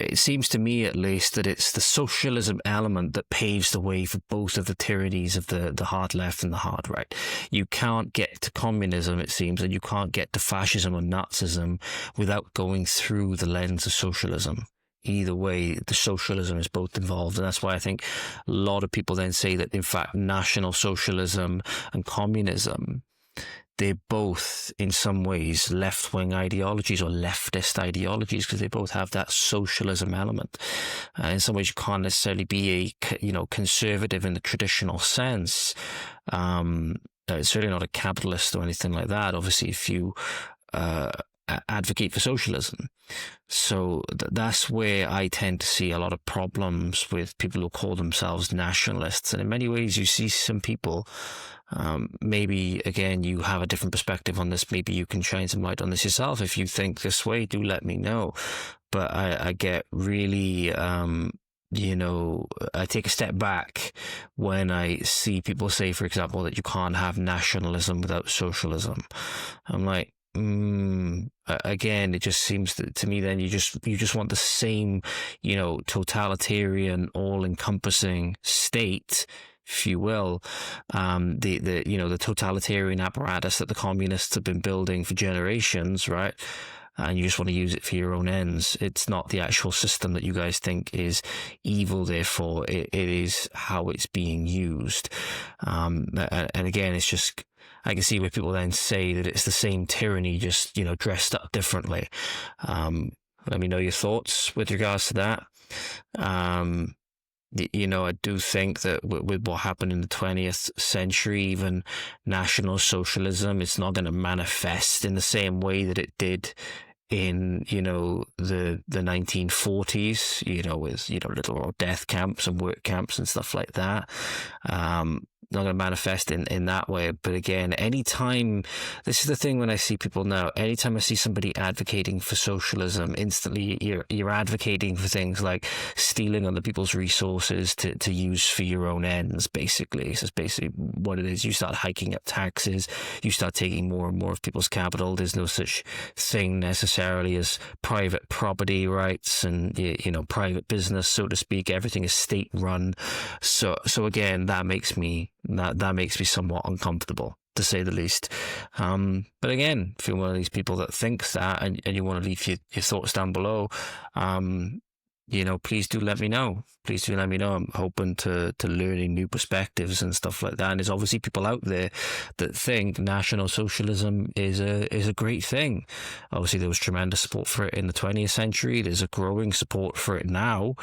it seems to me, at least, that it's the socialism element that paves the way for both of the tyrannies of the hard left and the hard right. You can't get to communism, it seems, and you can't get to fascism or Nazism without going through the lens of socialism. Either way, the socialism is both involved. And that's why I think a lot of people then say that, in fact, National Socialism and communism, they're both, in some ways, left-wing ideologies or leftist ideologies, because they both have that socialism element. In some ways, you can't necessarily be a, conservative in the traditional sense. It's certainly not a capitalist or anything like that. Obviously, if you advocate for socialism. So that's where I tend to see a lot of problems with people who call themselves nationalists. And in many ways, you see some people, maybe, again, you have a different perspective on this. Maybe you can shine some light on this yourself. If you think this way, do let me know. But I get really... I take a step back when I see people say, for example, that you can't have nationalism without socialism. I'm like, again, it just seems to me then you just want the same, totalitarian, all-encompassing state, if you will, the totalitarian apparatus that the communists have been building for generations, right? And you just want to use it for your own ends. It's not the actual system that you guys think is evil, therefore it is how it's being used. And again, it's just, I can see where people then say that it's the same tyranny, just, dressed up differently. Let me know your thoughts with regards to that. I do think that with what happened in the 20th century, even National Socialism, it's not going to manifest in the same way that it did in, the 1940s, with, little death camps and work camps and stuff like that. Not going to manifest in that way. But again, anytime, this is the thing when I see people now, anytime I see somebody advocating for socialism, instantly you're advocating for things like stealing other people's resources to use for your own ends, basically. So it's basically what it is. You start hiking up taxes, you start taking more and more of people's capital. There's no such thing necessarily as private property rights and, private business, so to speak. Everything is state run. So again, that makes me somewhat uncomfortable, to say the least. But again, if you're one of these people that thinks that and you want to leave your thoughts down below, please do let me know. Please do let me know. I'm open to learning new perspectives and stuff like that. And there's obviously people out there that think National Socialism is a great thing. Obviously, there was tremendous support for it in the 20th century. There's a growing support for it now,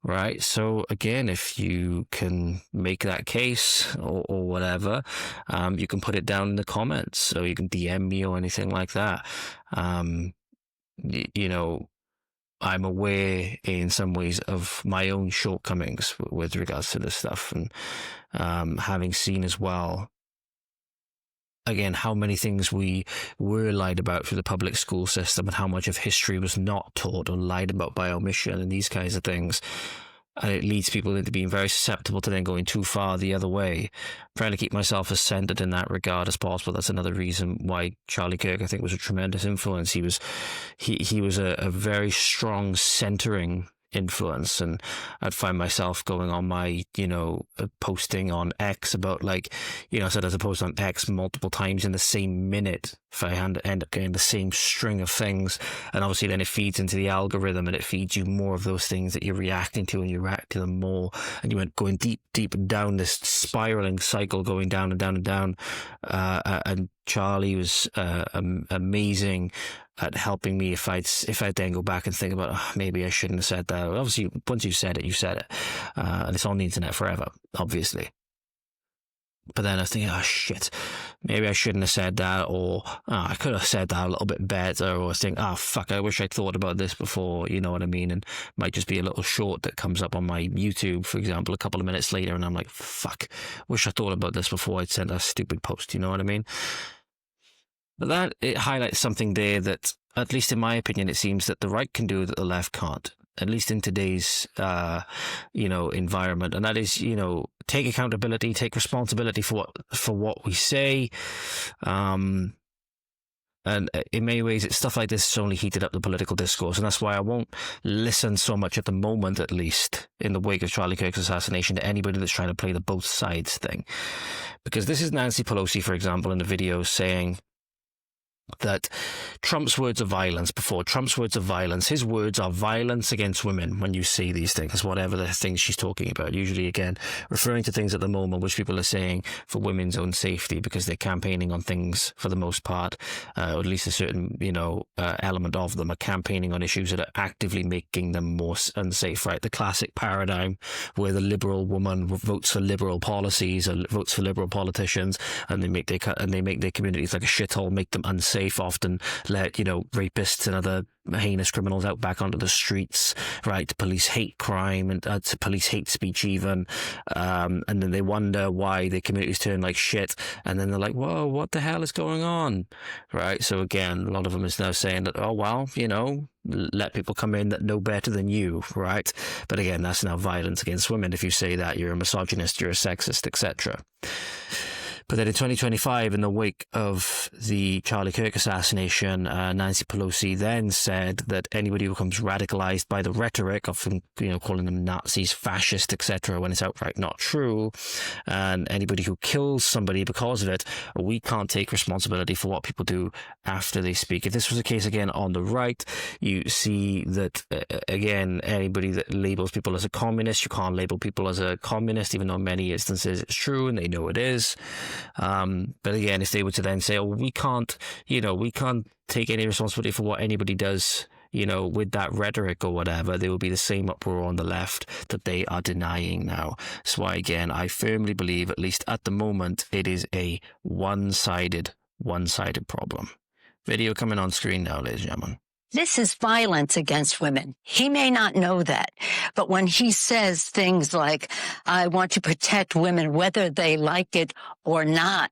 right? So again, if you can make that case or whatever, you can put it down in the comments, so you can DM me or anything like that. I'm aware in some ways of my own shortcomings with regards to this stuff, and having seen as well, again, how many things we were lied about through the public school system and how much of history was not taught or lied about by omission and these kinds of things. And it leads people into being very susceptible to then going too far the other way. I'm trying to keep myself as centered in that regard as possible. That's another reason why Charlie Kirk, I think, was a tremendous influence. He was a very strong centering influence, and I'd find myself going on my, posting on X about, like, so as opposed on X multiple times in the same minute, if I end up getting the same string of things, and obviously then it feeds into the algorithm and it feeds you more of those things that you're reacting to, and you react to them more, and you went going deep down this spiraling cycle, going down and down and down, and Charlie was amazing at helping me if I'd then go back and think about, maybe I shouldn't have said that. Obviously, once you've said it, and it's on the internet forever, obviously. But then I was thinking, oh shit, maybe I shouldn't have said that, or I could have said that a little bit better, or I was thinking, oh fuck, I wish I'd thought about this before, you know what I mean? And it might just be a little short that comes up on my YouTube, for example, a couple of minutes later, and I'm like, fuck, wish I thought about this before I'd sent a stupid post, you know what I mean? But that, it highlights something there that, at least in my opinion, it seems that the right can do that the left can't, at least in today's, environment. And that is, take accountability, take responsibility for what we say. And in many ways, it's stuff like this has only heated up the political discourse. And that's why I won't listen so much at the moment, at least, in the wake of Charlie Kirk's assassination, to anybody that's trying to play the both sides thing. Because this is Nancy Pelosi, for example, in the video saying that Trump's words are violence before Trump's words are violence. His words are violence against women when you see these things, whatever the things she's talking about. Usually, again, referring to things at the moment which people are saying for women's own safety because they're campaigning on things for the most part, or at least a certain, element of them are campaigning on issues that are actively making them more unsafe, right? The classic paradigm where the liberal woman votes for liberal policies or votes for liberal politicians and they make their communities like a shithole, make them unsafe, often let rapists and other heinous criminals out back onto the streets, right, to police hate crime and to police hate speech even, and then they wonder why their communities turn like shit, and then they're like, whoa, what the hell is going on, right? So again, a lot of them is now saying that, oh well, let people come in that know better than you, right? But again, that's now violence against women. If you say that, you're a misogynist, you're a sexist, etc. But then in 2025, in the wake of the Charlie Kirk assassination, Nancy Pelosi then said that anybody who becomes radicalized by the rhetoric, often calling them Nazis, fascist, etc., when it's outright not true, and anybody who kills somebody because of it, we can't take responsibility for what people do after they speak. If this was the case again on the right, you see that, again, anybody that labels people as a communist, you can't label people as a communist, even though in many instances it's true and they know it is. But again, if they were to then say, oh, we can't take any responsibility for what anybody does, with that rhetoric or whatever, there will be the same uproar on the left that they are denying now. So why, again, I firmly believe, at least at the moment, it is a one-sided problem. Video coming on screen now, ladies and gentlemen. This is violence against women. He may not know that, but when he says things like, I want to protect women whether they like it or not,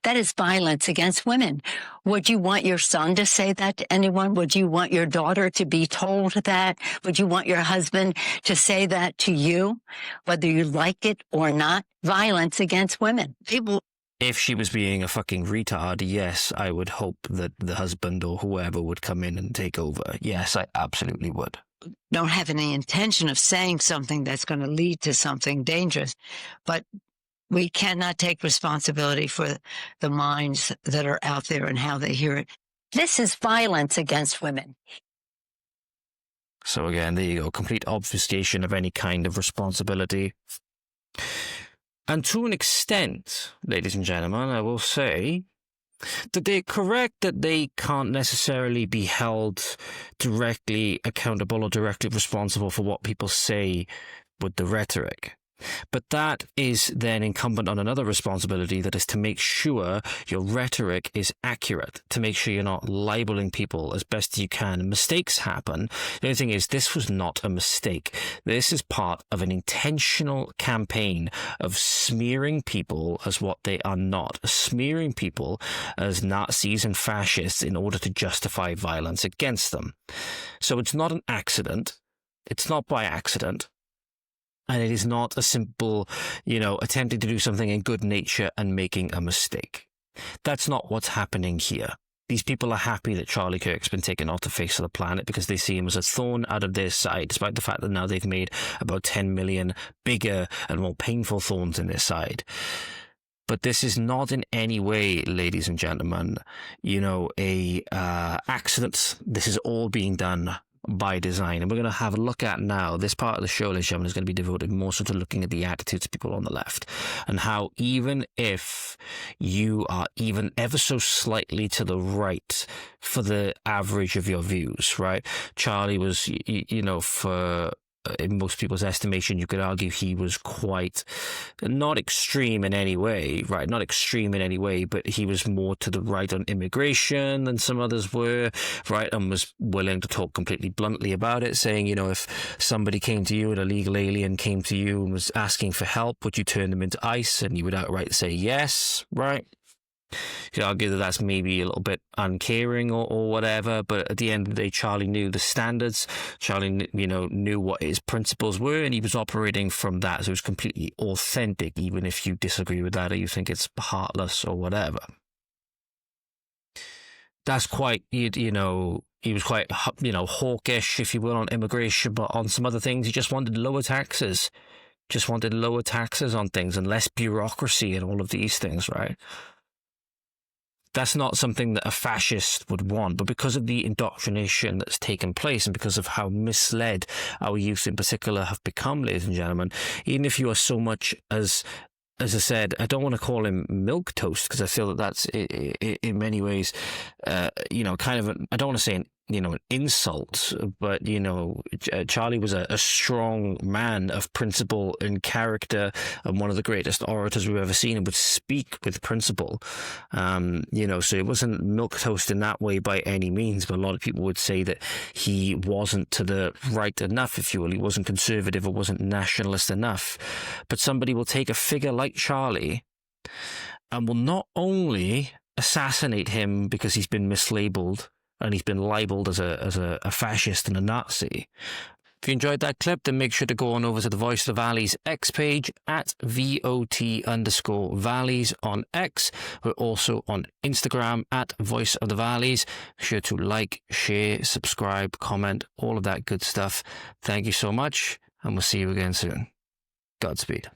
that is violence against women. Would you want your son to say that to anyone? Would you want your daughter to be told that? Would you want your husband to say that to you, whether you like it or not? Violence against women. If she was being a fucking retard, yes, I would hope that the husband or whoever would come in and take over. Yes, I absolutely would. Don't have any intention of saying something that's going to lead to something dangerous, but we cannot take responsibility for the minds that are out there and how they hear it. This is violence against women. So again, there you go. Complete obfuscation of any kind of responsibility. And to an extent, ladies and gentlemen, I will say that they're correct that they can't necessarily be held directly accountable or directly responsible for what people say with the rhetoric. But that is then incumbent on another responsibility, that is to make sure your rhetoric is accurate, to make sure you're not libeling people as best you can. Mistakes happen. The only thing is, this was not a mistake. This is part of an intentional campaign of smearing people as what they are not, smearing people as Nazis and fascists in order to justify violence against them. So it's not an accident. It's not by accident. And it is not a simple, attempting to do something in good nature and making a mistake. That's not what's happening here. These people are happy that Charlie Kirk's been taken off the face of the planet because they see him as a thorn out of their side, despite the fact that now they've made about 10 million bigger and more painful thorns in their side. But this is not in any way, ladies and gentlemen, a accident. This is all being done by design. And we're going to have a look at now, this part of the show, ladies and gentlemen, is going to be devoted more so to looking at the attitudes of people on the left and how even if you are even ever so slightly to the right for the average of your views, right? Charlie was, in most people's estimation, you could argue he was quite not extreme in any way, right? Not extreme in any way, but he was more to the right on immigration than some others were, right? And was willing to talk completely bluntly about it, saying, if somebody came to you, an illegal alien came to you and was asking for help, would you turn them into ICE? And you would outright say yes, right? You could argue that that's maybe a little bit uncaring or whatever, but at the end of the day, Charlie knew the standards. Charlie, knew what his principles were, and he was operating from that. So it was completely authentic, even if you disagree with that or you think it's heartless or whatever. that's quite, you know, he was quite, you know, hawkish, if you will, on immigration, but on some other things, he just wanted lower taxes. Just wanted lower taxes on things and less bureaucracy and all of these things, right? That's not something that a fascist would want, but because of the indoctrination that's taken place and because of how misled our youth in particular have become, ladies and gentlemen, even if you are so much as I said, I don't want to call him milk toast because I feel that that's in many ways, you know, kind of, I don't want to say an insult, but, you know, Charlie was a strong man of principle and character and one of the greatest orators we've ever seen and would speak with principle. You know, so it wasn't milk toast in that way by any means, but a lot of people would say that he wasn't to the right enough, if you will. He wasn't conservative or wasn't nationalist enough. But somebody will take a figure like Charlie and will not only assassinate him because he's been mislabeled and he's been labelled as a fascist and a Nazi. If you enjoyed that clip, then make sure to go on over to the Voice of the Valleys X page at VOT_Valleys on X. We're also on Instagram at Voice of the Valleys. Be sure to like, share, subscribe, comment, all of that good stuff. Thank you so much, and we'll see you again soon. Godspeed.